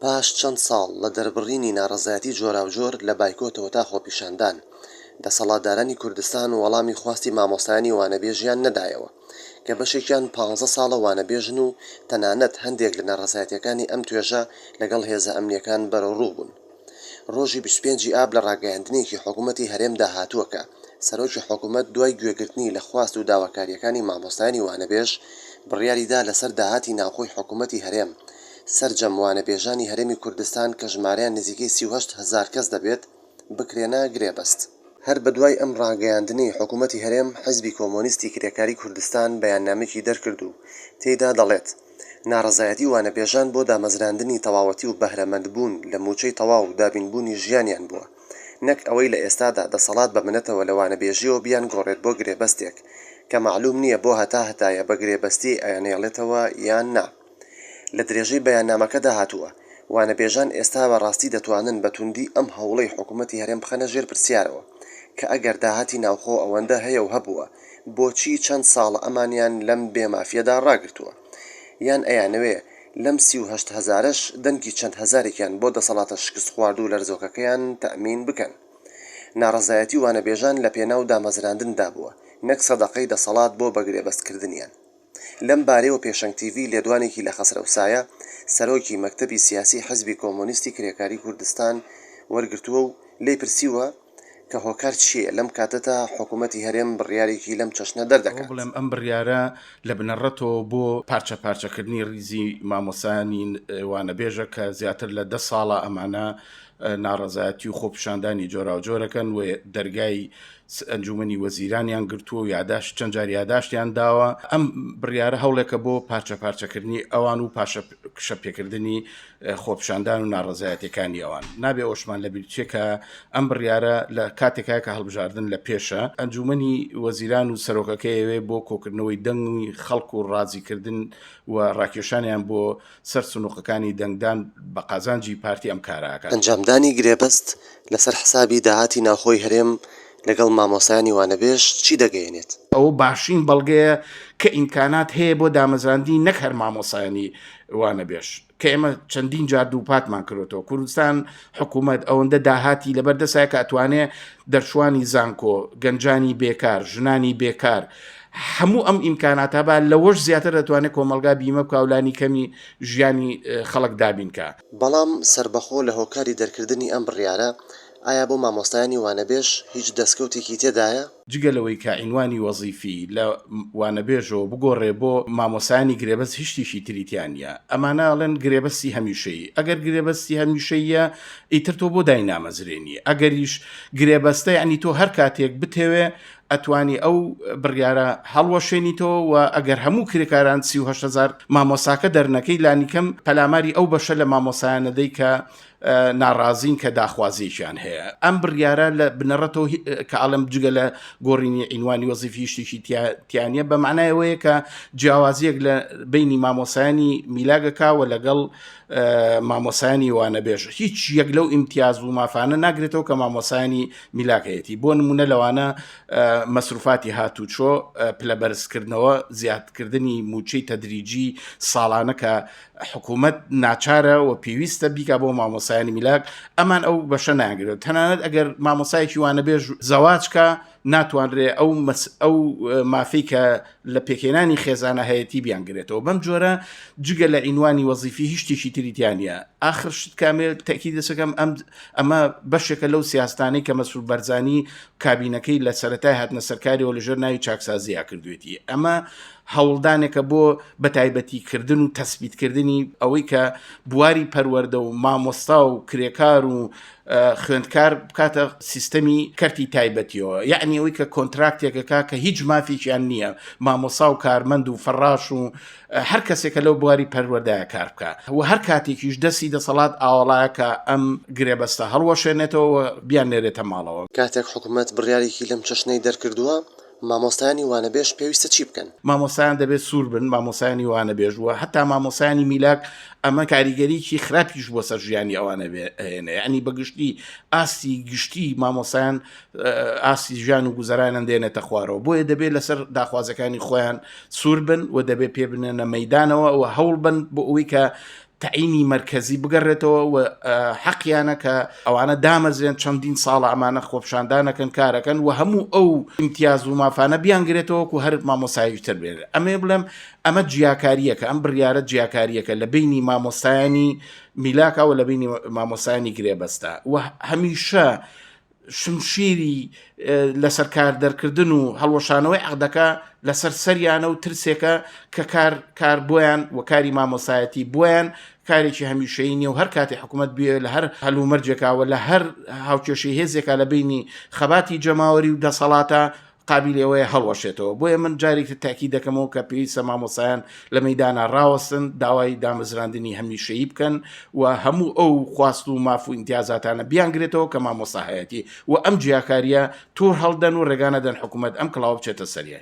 پاش چەند ساڵ لە دەربڕینی ناڕەزایەتی جۆراوجۆر لە بایکۆتەوە تا خۆپیشاندان، دەسەڵاتدارانی کوردستان وەڵامی خواستی مامۆستایانی وانەبێژیان نەدایەوە کە بەشێکیان 15 ساڵە وانەبێژن و تەنانەت هەندێک لە ناڕەزایەتیەکانی ئەم توێژە لەگەڵ هێزە ئەمنیەکان بەرەوڕوو بوون. ڕۆژی 25 ئاب لە ڕاگەیاندنێکی حکوومەتی هەرێمدا هاتووەکە سەرۆکی حکوومەت دوای گوێگرتنی لە خواست و داواکاریەکانی مامۆستایانی وانەبێژ بڕیاریدا لەسەر داهاتی ناوخۆی حکوومەتی هەرێم سەرجەم وانەبێژانی هەرێمی کوردستان کە ژمارەیان نزیکەی 38,000 کەس دەبێت بکرێنە گرێبەست. هەر بەدوای ئەم ڕاگەیاندنەی حکوومەتی هەرێم حیزبی کۆمۆنیستی کرێکاری کوردستان بەیاننامێکی دەرکرد و تێیدا دەڵێت ناڕەزایەتی وانەبێژان بۆ دامەزراندنی تەواوەتی و بەهرەمەندبوون لە موچەی تەواو و دابینبوونی ژیانیان بووە، نەک ئەوەی لە ئێستادا دەسەڵات بەمنەتەوە لە وانەبێژیەوە بیان گۆڕێت بۆ گرێبەستێک کە معلوم نییە بۆ هەتایە بە گرێبەستی ئەیانێڵێتەوە یان نا. لە درێژەی بەیاننامەکەدا هاتووە وانەبێژان ئێستا بەڕاستی دەتوانن بە توندی ئەم هەوڵەی حکوومەتی هەرێم بخەنە ژێر پرسیارەوە کە ئەگەر داهاتی ناوخۆ ئەوەندە هەیە و هەبووە بۆچی چەند ساڵە ئەمانیان لەم بێمافیەدا ڕاگرتووە، یان ئەیانەوێ لەم 38,000ش دەنگی چەند هەزارێکیان بۆ دەسەڵاتە شکست خوارد و لەرزۆکەکەیان تەئمین بکەن. ناڕەزایەتی وانەبێژان لە پێناو دامەزراندندا بووە، نەک سەدەقەی دەسەڵات بۆ بەگرێبەستکردنیان. لەم بارەیەوە پێشەنگ تیڤی لێدوانێکی لە خەسرەوسایە سەرۆکی مەکتەبی سیاسی حیزبی کۆمۆنیستی کرێکاری کوردستان وەرگرتووە و لێی پرسیوە کە هۆکار چییە لەم کاتەدا حکوومەتی هەرێم بڕیارێکی لەم چەشنە دەردەکات. بڵێم ئەم بڕیارە لە بنەڕەتەوە بۆ پارچە پارچەکردنی ریزی مامۆسانی وانەبێژە کە زیاتر لە 10 ساڵە ئەمانە ناڕەزایەتی و خۆپیشاندانی جۆراوجۆرەکەن و دەرگای ئەنجومەنی وەزیرانیان گرتووە و یاداش چەند جار یاداشتیان داوە. ئەم بڕیارە هەوڵێکە بۆ پارچە پارچەکردنی ئەوان و پاشە کشەپێکردنی خۆپیشاندان و ناڕەزایەتەکانی ئەوان. نابێ ئەوشمان لە بیرچێکە ئەم بڕیارە لە کاتێکە کە هەڵبژاردن لە پێشە ئەنجومەنی وەزیران و سەرۆکەکەیەوێ بۆ کۆکردنەوەی دەنگی خەڵک و ڕازیکردن و ڕاکێشانیان بۆ سەر سنووقەکانی دەنگدان بە قازانجی پارتی ئەم کاراکە. ئەنجامدانی گرێبەست لەسەر حسابی داهاتی ناوخۆی هەرێم لەگەڵ مامۆسایانی وانەبێژ چی دەگەیەنێت؟ ئەو باشین بەڵگەیە کە ئیمکانات هەیە بۆ دامەزراندی نەک هەر مامۆسایانی وانەبێژ کە ئێمە چەندین جار دووپاتمان کردەوە. کوردستان حکوومەت ئەوەندە داهاتی لەبەردەسای کە ئەتوانێ دەرچوانی زانکۆ، گەنجانی بێکار، ژنانی بێکار، هەموو ئەم ئیمکاناتە با لەوەش زیاتر دەتوانێت کۆمەلگا بیمە بکە وڵانی کەمی ژیانی خەڵک دابینکە. بەڵام سربەخۆ لە هۆکاری دەرکردنی ئەم بڕیارە ئایا بۆ مامۆستایانی وانەبێژ هیچ دەستکەوتێکی تێدایە؟ جگەلەوەی کە عنوانی وەزیفی لە وانەبێژەوە بگۆڕێ بۆ مامۆسایانی گرێبەست هیچیشی تریتیانە. ئەمانەڵێن گرێبەستی هەمیشەیی. ئەگەر گرێبەستی هەمیشەیە ئیتر تۆ بۆ دای نامەزرێنی. ئەگەریش گرێبەستە ینی تۆ هەر کاتێک بتەوێ ئەتوانی ئەو بڕیارە هەڵوەشێنیتەوە و ئەگەر هەموو کرێکاران 38,000 مامۆساکە دەرنەکەی لانیکەم پەلاماری ئەو بەشە لە مامۆسایانەدەی کە ناڕازین کە داخوازیشیان هەیە. ئەم بڕیارە لە بنەڕەتەوە کە ئاڵم جگە لە گۆڕینی عنوانی وەزیفی شتێکی تیانە بە معنایەوەیە کە جیاوازیەک لە بینی مامۆسایانی میلاگەکاوە لەگەڵ مامۆسایانی وانەبێژ. هیچ یەک لەو ئیمتیاز و مافانە ناگرێتەوە کە مامۆسایانی میلاکەیەتی. بۆ نمونە لەوانە مەسروفاتی هاتوچۆ پلەبەرزکردنەوە زیادکردنی موچەی تەدریجی ساڵانە کە حکوومەت ناچارە و پێویستە بیکا بۆ مامۆسایانی میلاک ئەمان ئەو بەشە ناگرێت. تەنانەت ئەگەر مامۆسایەکی وانەبێژ زەواجکە ناتوانرێ ئەو مافی کە لە پێکێنانی خێزانە هەیەتی بیانگرێتەوە. بەم جۆرە جگە لە عنوانی وەزیفی هیچ شتێکی تریتیانە. ئاخر شت کامل تەکی دەسەکەم ئەمە بەشێکە لەو سیاستانەی کە مەسعود بەرزانی کابینەکەی لە سەرەتای هاتنە سەرکاریەوە لەژێر ناوی چاکسازیە کردوێتی. ئەمە هەوڵدانێکە بۆ بەتایبەتیکردن و تەسبیتکردنی ئەوەی کە بواری پەروەردە و مامۆستا و کرێکار و خوێندکار بکاتە سیستەمی کەرتی تایبەتیەوە. یعنی ئەوەی کە کۆنتراکتێکەکە کە هیچ مافییان نییە، مامۆسا و کارمەند و فەڕاش و هەر کەسێکە لەو بواری پەروەردایە کار بکە و هەر کاتێکیش دەستی دەسەڵات ئاوەڵایەکە ئەم گرێبەستە هەڵوەشێنێتەوە بیان نێرێتە ماڵەوە. کاتێک حکوومەت بڕیارێکی لەم چەشنەی دەرکردووە مامۆستایانی وانەبێژ پێویستە چی بکەن؟ مامۆسایان دەبێت سوور بن، مامۆسایانی وانەبێژوە هەتا مامۆسایانی میلاک ئەمە کاریگەریکی خراپیش بۆ سەر ژیانی ئەوانە هێنێ. ینی بەگشتی ئاستی گشتی مامۆسایان ئاستی ژیان و گوزەرانیان دێنێتە خوارەوە. بۆیە دەبێت لەسەر داخوازەکانی خۆیان سوور بن و دەبێت پێ بنێنە مەیدانەوە و هەوڵ بن بۆ ئەوەی کە تعینی مرکزی بگەڕێتەوە و حەقیانە کە ئەوانە دامەزرێن چەندین ساڵە ئەمانە خۆپشاندانەکەن کارەکەن و هەموو ئەو ئیمتیاز و مافانە بیانگرێتەوەکو هەر مامۆساییتر بێت. ئەمێ بڵێم ئەمە جیاکاریەکە، ئەم بڕیارە جیاکاریەکە لە بینی مامۆستایانی میلاکە و لە بینی مامۆسایانی گرێبەستە و هەمیشە شمشیری لەسەر کار دەرکردن و هەڵوەشانەوەی عەقدەکە لەسەر سەریانە و ترسێکە کە کار بۆیان و کاری مامۆسایەتی بۆیان کارێکی هەمیشەیی نیە و هەر کاتی حکوومەت بێ لە هەر هەلومەرجێکاوە لە هەر هاوکێشەی هێزێکا لە بینی خەباتی جەماوەری و دەسەڵاتە قابلەوەی هەڵوەشێتەوە. بۆیە من جارێکی تاکی دەکەمەوە کە پێویستە مامۆسایان لە مەیدانە ڕاوەستن، داوای دامەزراندنی هەمیشەیی بکەن و هەموو ئەو خواست و ماف و ئیمتیازاتانە بیانگرێتەوە کە مامۆساهەیەتی و ئەم جیاکاریە توور هەڵدەن و ڕێگانەدەن حکوومەت ئەم کڵاوە بچێتە سەریان.